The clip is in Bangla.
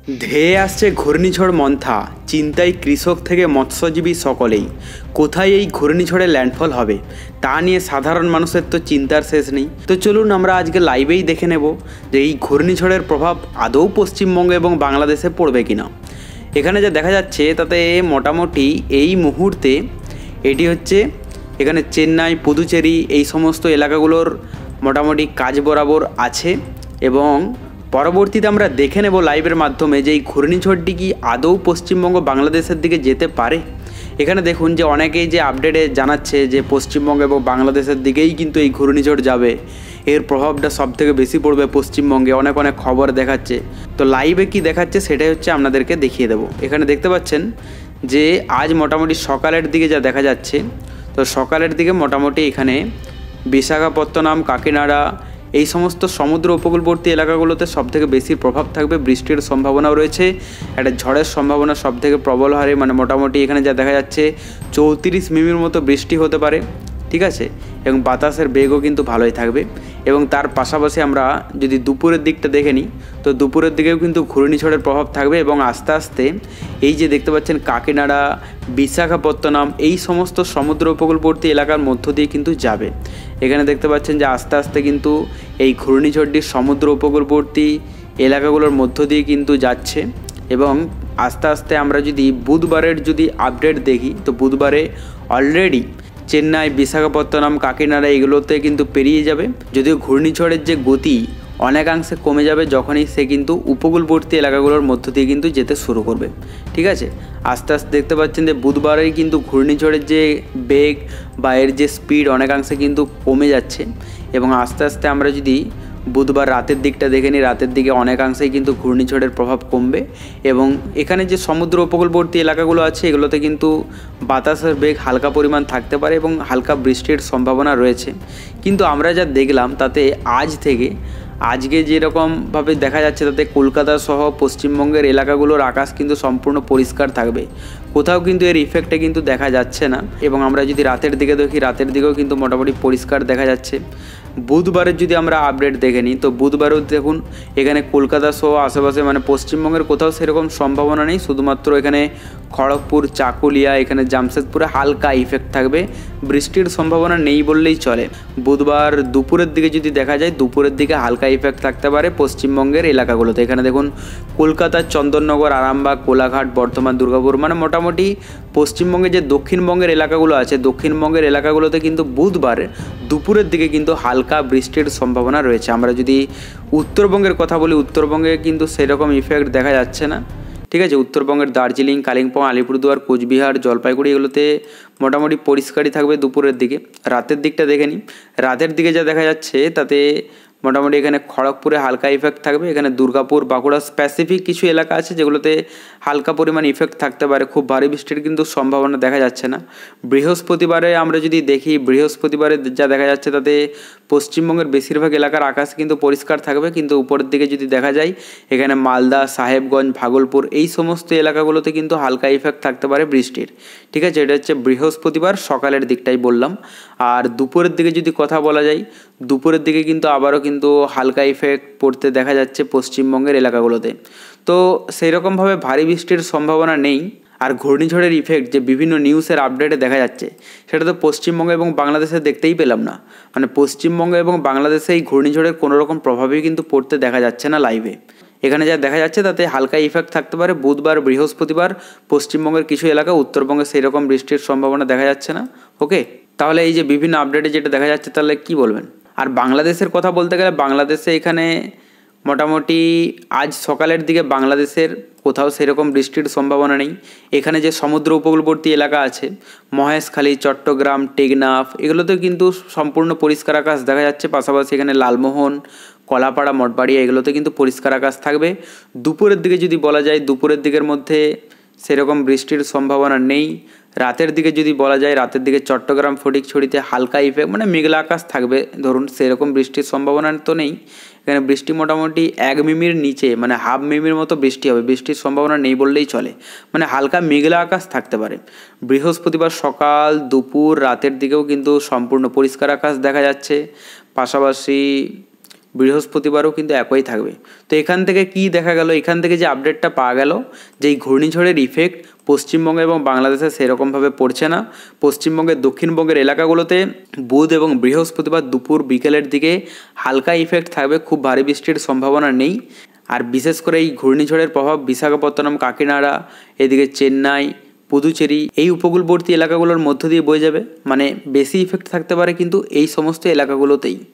ধেয়ে আসছে ঘূর্ণিঝড় মন্থা, চিন্তায় কৃষক থেকে মৎস্যজীবী সকলেই। কোথায় এই ঘূর্ণিঝড়ের ল্যান্ডফল হবে তা নিয়ে সাধারণ মানুষের তো চিন্তার শেষ নেই। তো চলুন আমরা আজকে লাইভেই দেখে নেব যে এই ঘূর্ণিঝড়ের প্রভাব আদৌ পশ্চিমবঙ্গ এবং বাংলাদেশে পড়বে কিনা। এখানে যা দেখা যাচ্ছে তাতে মোটামুটি এই মুহূর্তে এটি হচ্ছে এখানে চেন্নাই, পুদুচেরি এই সমস্ত এলাকাগুলোর মোটামুটি কাজ বরাবর আছে এবং পরবর্তীতে আমরা দেখে নেব লাইভের মাধ্যমে যে এই ঘূর্ণিঝড়টি কি আদৌ পশ্চিমবঙ্গ বাংলাদেশের দিকে যেতে পারে। এখানে দেখুন যে অনেকেই যে আপডেটে জানাচ্ছে যে পশ্চিমবঙ্গ এবং বাংলাদেশের দিকেই কিন্তু এই ঘূর্ণিঝড় যাবে, এর প্রভাবটা সবথেকে বেশি পড়বে পশ্চিমবঙ্গে, অনেক অনেক খবর দেখাচ্ছে। তো লাইভে কি দেখাচ্ছে সেটাই হচ্ছে আপনাদেরকে দেখিয়ে দেবো। এখানে দেখতে পাচ্ছেন যে আজ মোটামুটি সকালের দিকে যা দেখা যাচ্ছে, তো সকালের দিকে মোটামুটি এখানে বিশাখাপত্তনম, কাকিনাড়া এই সমস্ত সমুদ্র উপকূলবর্তী এলাকাগুলোতে সবথেকে বেশি প্রভাব থাকবে, বৃষ্টির সম্ভাবনাও রয়েছে। একটা ঝড়ের সম্ভাবনা সবথেকে প্রবল হারে, মানে মোটামুটি এখানে যা দেখা যাচ্ছে 34 মিমির মতো বৃষ্টি হতে পারে, ঠিক আছে। এবং বাতাসের বেগও কিন্তু ভালোই থাকবে। এবং তার পাশাপাশি আমরা যদি দুপুরের দিকটা দেখে নিই, তো দুপুরের দিকেও কিন্তু ঘূর্ণিঝড়ের প্রভাব থাকবে এবং আস্তে আস্তে এই যে দেখতে পাচ্ছেন কাকিনাড়া, বিশাখাপত্তনম এই সমস্ত সমুদ্র উপকূলবর্তী এলাকার মধ্য দিয়ে কিন্তু যাবে। এখানে দেখতে পাচ্ছেন যে আস্তে আস্তে কিন্তু এই ঘূর্ণিঝড়টি সমুদ্র উপকূলবর্তী এলাকাগুলোর মধ্য দিয়ে কিন্তু যাচ্ছে। এবং আস্তে আস্তে আমরা যদি বুধবারের যদি আপডেট দেখি, তো বুধবারে অলরেডি চেন্নাই, বিশাখাপত্তনম, কাকিনাড়া এগুলোতে কিন্তু পেরিয়ে যাবে। যদিও ঘূর্ণিঝড়ের যে গতি অনেকাংশে কমে যাবে যখনই সে কিন্তু উপকূলবর্তী এলাকাগুলোর মধ্য দিয়ে কিন্তু যেতে শুরু করবে, ঠিক আছে। আস্তে আস্তে দেখতে পাচ্ছেন যে বুধবারেই কিন্তু ঘূর্ণিঝড়ের যে বেগ বা এর যে স্পিড অনেকাংশে কিন্তু কমে যাচ্ছে। এবং আস্তে আস্তে আমরা যদি বুধবার রাতের দিকটা দেখে নিই, রাতের দিকে অনেকাংশেই কিন্তু ঘূর্ণিঝড়ের প্রভাব কমবে। এবং এখানে যে সমুদ্র উপকূলবর্তী এলাকাগুলো আছে এগুলোতে কিন্তু বাতাসের বেগ হালকা পরিমাণ থাকতে পারে এবং হালকা বৃষ্টির সম্ভাবনা রয়েছে। কিন্তু আমরা যা দেখলাম তাতে আজকে যেরকমভাবে দেখা যাচ্ছে তাতে কলকাতা সহ পশ্চিমবঙ্গের এলাকাগুলোর আকাশ কিন্তু সম্পূর্ণ পরিষ্কার থাকবে, কোথাও কিন্তু এর ইফেক্টটা কিন্তু দেখা যাচ্ছে না। এবং আমরা যদি রাতের দিকে দেখি, রাতের দিকেও কিন্তু মোটামুটি পরিষ্কার দেখা যাচ্ছে। বুধবারের যদি আমরা আপডেট দেখে নিই, তো বুধবারেও দেখুন এখানে কলকাতা সহ আশেপাশে মানে পশ্চিমবঙ্গের কোথাও সেরকম সম্ভাবনা নেই, শুধুমাত্র এখানে খড়গপুর, চাকুলিয়া, এখানে জামশেদপুরে হালকা ইফেক্ট থাকবে, বৃষ্টির সম্ভাবনা নেই বললেই চলে। বুধবার দুপুরের দিকে যদি দেখা যায়, দুপুরের দিকে হালকা ইফেক্ট থাকতে পারে পশ্চিমবঙ্গের এলাকাগুলোতে। এখানে দেখুন কলকাতার চন্দননগর, আরামবাগ, কোলাঘাট, বর্ধমান, দুর্গাপুর, মানে মোটামুটি পশ্চিমবঙ্গে যে দক্ষিণবঙ্গের এলাকাগুলো আছে, দক্ষিণবঙ্গের এলাকাগুলোতে কিন্তু বুধবার দুপুরের দিকে কিন্তু হালকা বৃষ্টির সম্ভাবনা রয়েছে। আমরা যদি উত্তরবঙ্গের কথা বলি, উত্তরবঙ্গে কিন্তু সেরকম ইফেক্ট দেখা যাচ্ছে না, ঠিক আছে। উত্তরবঙ্গের দার্জিলিং, কালিম্পং, আলিপুরদুয়ার, কোচবিহার, জলপাইগুড়ি এগুলোতে মোটামুটি পরিষ্কারই থাকবে দুপুরের দিকে। রাতের দিকটা দেখে নিই, রাতের দিকে যা দেখা যাচ্ছে তাতে মোটামুটি এখানে খড়গপুরে হালকা ইফেক্ট থাকবে। এখানে দুর্গাপুর, বাঁকুড়া স্পেসিফিক কিছু এলাকা আছে যেগুলোতে হালকা পরিমাণ ইফেক্ট থাকতে পারে, খুব ভারী বৃষ্টির কিন্তু সম্ভাবনা দেখা যাচ্ছে না। বৃহস্পতিবারে আমরা যদি দেখি, বৃহস্পতিবারে যা দেখা যাচ্ছে তাতে পশ্চিমবঙ্গের বেশিরভাগ এলাকার আকাশ কিন্তু পরিষ্কার থাকবে, কিন্তু উপরের দিকে যদি দেখা যায় এখানে মালদা, সাহেবগঞ্জ, ভাগলপুর এই সমস্ত এলাকাগুলোতে কিন্তু হালকা ইফেক্ট থাকতে পারে বৃষ্টির, ঠিক আছে। এটা হচ্ছে বৃহস্পতিবার সকালের দিকটাই বললাম। আর দুপুরের দিকে যদি কথা বলা যায়, দুপুরের দিকে কিন্তু আবারও কিন্তু হালকা ইফেক্ট পড়তে দেখা যাচ্ছে পশ্চিমবঙ্গের এলাকাগুলোতে। তো সেই রকমভাবে ভারী বৃষ্টির সম্ভাবনা নেই। আর ঘূর্ণিঝড়ের ইফেক্ট যে বিভিন্ন নিউজের আপডেটে দেখা যাচ্ছে সেটা তো পশ্চিমবঙ্গ এবং বাংলাদেশে দেখতেই পেলাম না। মানে পশ্চিমবঙ্গ এবং বাংলাদেশে এই ঘূর্ণিঝড়ের কোনো রকম প্রভাবই কিন্তু পড়তে দেখা যাচ্ছে না লাইভে। এখানে যা দেখা যাচ্ছে তাতে হালকা ইফেক্ট থাকতে পারে বুধবার, বৃহস্পতিবার পশ্চিমবঙ্গের কিছু এলাকা, উত্তরবঙ্গে সেই রকম বৃষ্টির সম্ভাবনা দেখা যাচ্ছে না। ওকে, তাহলে এই যে বিভিন্ন আপডেটে যেটা দেখা যাচ্ছে তাহলে কি বলবেন। আর বাংলাদেশের কথা বলতে গেলে বাংলাদেশে এখানে মোটামুটি আজ সকালের দিকে বাংলাদেশের কোথাও সেরকম বৃষ্টির সম্ভাবনা নেই। এখানে যে সমুদ্র উপকূলবর্তী এলাকা আছে মহেশখালী, চট্টগ্রাম, টেকনাফ এগুলোতেও কিন্তু সম্পূর্ণ পরিষ্কার আকাশ দেখা যাচ্ছে। পাশাপাশি এখানে লালমোহন, কলাপাড়া, মঠবাড়িয়া এগুলোতে কিন্তু পরিষ্কার আকাশ থাকবে। দুপুরের দিকে যদি বলা যায়, দুপুরের দিকের মধ্যে সেরকম বৃষ্টির সম্ভাবনা নেই। রাতের দিকে যদি বলা যায়, রাতের দিকে চট্টগ্রাম, ফটিকছড়িতে হালকা ইফেক্ট মানে মেঘলা আকাশ থাকবে, ধরুন সেরকম বৃষ্টির সম্ভাবনা তো নেই। এখানে বৃষ্টি মোটামুটি 1 মিমির নিচে মানে হাফ মিমির মতো বৃষ্টি হবে, বৃষ্টির সম্ভাবনা নেই বললেই চলে, মানে হালকা মেঘলা আকাশ থাকতে পারে। বৃহস্পতিবার সকাল, দুপুর, রাতের দিকেও কিন্তু সম্পূর্ণ পরিষ্কার আকাশ দেখা যাচ্ছে। পাশাপাশি বৃহস্পতিবারও কিন্তু একই থাকবে। তো এখান থেকে কি দেখা গেল, এখান থেকে যে আপডেটটা পাওয়া গেল যে এই ঘূর্ণিঝড়ের ইফেক্ট পশ্চিমবঙ্গ এবং বাংলাদেশে সেরকমভাবে পড়ছে না। পশ্চিমবঙ্গের দক্ষিণবঙ্গের এলাকাগুলোতে বুধ এবং বৃহস্পতিবার দুপুর বিকেলের দিকে হালকা ইফেক্ট থাকবে, খুব ভারী বৃষ্টির সম্ভাবনা নেই। আর বিশেষ করে এই ঘূর্ণিঝড়ের প্রভাব বিশাখাপত্তনম, কাকিনাড়া, এদিকে চেন্নাই, পুদুচেরি এই উপকূলবর্তী এলাকাগুলোর মধ্য দিয়ে বয়ে যাবে, মানে বেশি ইফেক্ট থাকতে পারে কিন্তু এই সমস্ত এলাকাগুলোতেই।